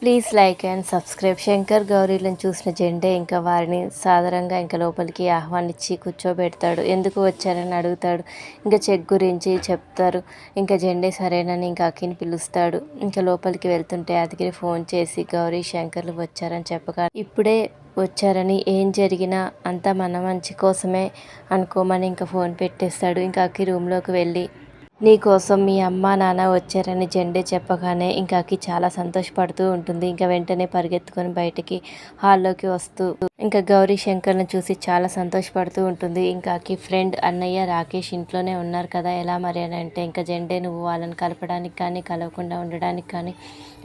Please like and subscribe. Shankar గౌరీలను చూసిన జెండే ఇంకా వారిని సాదరంగా ఇంకా లోపలికి ఆహ్వానించి కూర్చోబెడతాడు. ఎందుకు వచ్చారని అడుగుతాడు. ఇంకా చెక్ గురించి చెప్తారు. ఇంకా జెండే సరేనని ఇంకా అక్కిని పిలుస్తాడు. ఇంకా లోపలికి వెళ్తుంటే అతికిని ఫోన్ చేసి గౌరీ శంకర్లు వచ్చారని చెప్పగా ఇప్పుడే వచ్చారని ఏం జరిగినా అంతా మన మంచి కోసమే అనుకోమని ఇంకా ఫోన్ పెట్టేస్తాడు. ఇంకా అక్కి రూమ్లోకి వెళ్ళి నీకోసం మీ అమ్మ నాన్న వచ్చారని జెండే చెప్పగానే ఇంకా అక్కి చాలా సంతోషపడుతూ ఉంటుంది. ఇంకా వెంటనే పరిగెత్తుకొని బయటికి హాల్లోకి వస్తూ ఇంకా గౌరీ శంకర్ని చూసి చాలా సంతోషపడుతూ ఉంటుంది. ఇంకా అక్కి ఫ్రెండ్ అన్నయ్య రాకేష్ ఇంట్లోనే ఉన్నారు కదా, ఎలా మరి అని అంటే ఇంకా జెండే నువ్వు వాళ్ళని కలపడానికి కానీ కలవకుండా ఉండడానికి కానీ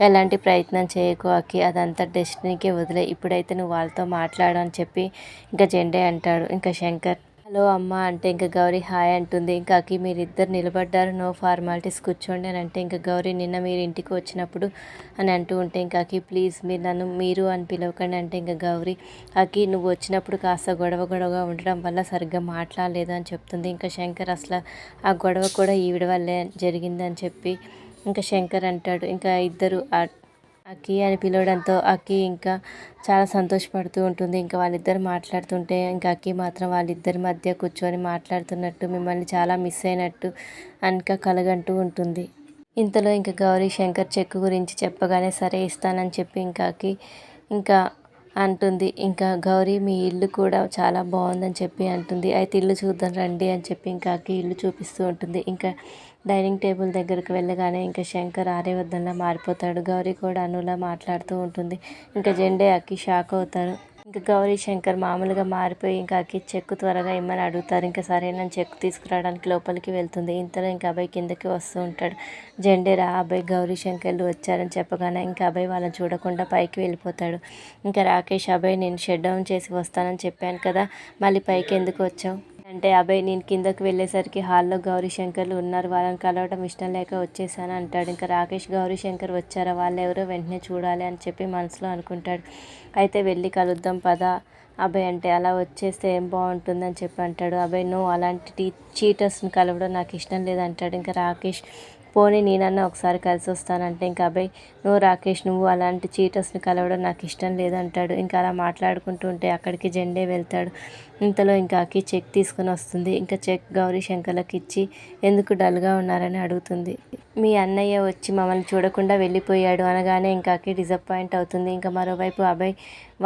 ఎలాంటి ప్రయత్నం చేయకు అక్కి, అదంతా డెస్టినీకే వదిలే, ఇప్పుడైతే నువ్వు వాళ్ళతో మాట్లాడు అని చెప్పి ఇంకా జెండే అంటాడు. ఇంకా శంకర్ హలో అమ్మ అంటే ఇంకా గౌరీ హాయ్ అంటుంది. ఇంకా అక్కి మీరిద్దరు నిలబడ్డారు, నో ఫార్మాలిటీస్ కూర్చోండి అని అంటే ఇంకా గౌరీ నిన్న మీరు ఇంటికి వచ్చినప్పుడు అని అంటూ ఉంటే ఇంకా అక్కి ప్లీజ్ మీరు నన్ను మీరు అని పిలవకండి అంటే ఇంకా గౌరీ అక్కి నువ్వు వచ్చినప్పుడు కాస్త గొడవగా ఉండడం వల్ల సరిగ్గా మాట్లాడలేదు అని చెప్తుంది. ఇంకా శంకర్ అసలు ఆ గొడవ కూడా ఈవిడ వల్లే జరిగిందని చెప్పి ఇంకా శంకర్ అంటాడు. ఇంకా ఇద్దరు అక్కి అని పిలవడంతో అక్కి ఇంకా చాలా సంతోషపడుతూ ఉంటుంది. ఇంకా వాళ్ళిద్దరు మాట్లాడుతుంటే ఇంకా అక్కి మాత్రం వాళ్ళిద్దరి మధ్య కూర్చొని మాట్లాడుతున్నట్టు మిమ్మల్ని చాలా మిస్ అయినట్టు ఇంకా కలగంటూ ఉంటుంది. ఇంతలో ఇంకా గౌరీ శంకర్ చెక్ గురించి చెప్పగానే సరే ఇస్తానని చెప్పి ఇంకా అక్కి ఇంకా అంటుంది. ఇంకా గౌరీ మీ ఇల్లు కూడా చాలా బాగుందని చెప్పి అంటుంది. అయితే ఇల్లు చూద్దాం రండి అని చెప్పి ఇంకా అక్కి ఇల్లు చూపిస్తూ ఉంటుంది. ఇంకా డైనింగ్ టేబుల్ దగ్గరకు వెళ్ళగానే ఇంకా శంకర్ ఆర్యవర్ధన్లా మారిపోతాడు. గౌరీ కూడా అనులా మాట్లాడుతూ ఉంటుంది. ఇంకా జెండే అక్కి షాక్ అవుతారు. ఇంకా గౌరీ శంకర్ మామూలుగా మారిపోయి ఇంకా అక్కి చెక్కు త్వరగా ఇమ్మని అడుగుతారు. ఇంకా సరేనని చెక్కు తీసుకురావడానికి లోపలికి వెళ్తుంది. ఇంతలో ఇంకా అబ్బాయి కిందకి వస్తూ ఉంటాడు. జెండే రా అబ్బాయి గౌరీ శంకర్లు వచ్చారని చెప్పగానే ఇంకా అబ్బాయి వాళ్ళని చూడకుండా పైకి వెళ్ళిపోతాడు. ఇంకా రాకేష్ అబ్బాయి నేను షట్ డౌన్ చేసి వస్తానని చెప్పాను కదా, మళ్ళీ పైకి ఎందుకు వచ్చావు అంటే అబ్బాయి నేను కిందకు వెళ్ళేసరికి హాల్లో గౌరీ శంకర్లు ఉన్నారు, వాళ్ళని కలవడం ఇష్టం లేక వచ్చేసాను అంటాడు. ఇంకా రాకేష్ గౌరీ శంకర్ వచ్చారా, వాళ్ళు ఎవరో వెంటనే చూడాలి అని చెప్పి మనసులో అనుకుంటాడు. అయితే వెళ్ళి కలుద్దాం పదా అబ్బాయి అంటే అలా వచ్చేస్తే ఏం బాగుంటుందని చెప్పి అంటాడు. అబ్బాయి నువ్వు అలాంటి చీటర్స్ని కలవడం నాకు ఇష్టం లేదంటాడు. ఇంకా రాకేష్ పోనీ నేనన్నా ఒకసారి కలిసి వస్తానంటే ఇంకా అబ్బాయి నువ్వు రాకేష్ నువ్వు అలాంటి చీటర్స్ని కలవడం నాకు ఇష్టం లేదంటాడు. ఇంకా అలా మాట్లాడుకుంటూ ఉంటే అక్కడికి జెండే వెళ్తాడు. ఇంతలో ఇంకా అక్కి చెక్ తీసుకుని వస్తుంది. ఇంకా చెక్ గౌరీ శంకర్లకు ఇచ్చి ఎందుకు డల్గా ఉన్నారని అడుగుతుంది. మీ అన్నయ్య వచ్చి మమ్మల్ని చూడకుండా వెళ్ళిపోయాడు అనగానే ఇంకా అక్కి డిసప్పాయింట్ అవుతుంది. ఇంకా మరోవైపు అభయ్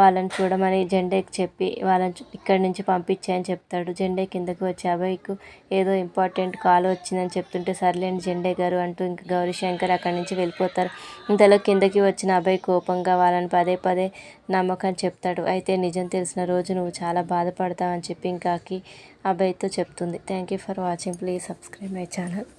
వాళ్ళని చూడమని జెండేకి చెప్పి వాళ్ళని ఇక్కడి నుంచి పంపించాయని చెప్తాడు. జెండే కిందకు వచ్చి అభయ్కు ఏదో ఇంపార్టెంట్ కాల్ వచ్చిందని చెప్తుంటే సర్లేండి జెండే గారు అంటూ ఇంకా గౌరీ శంకర్ అక్కడి నుంచి వెళ్ళిపోతారు. ఇంతలో కిందకి వచ్చిన అభయ్ కోపంగా వాళ్ళని పదే నమ్మకం చెప్తాడు. అయితే నిజం తెలిసిన రోజు నువ్వు చాలా బాధపడతావని చెప్పి ఇంకా అక్కి అభయ్తో చెప్తుంది. Thank you for watching. Please subscribe my channel.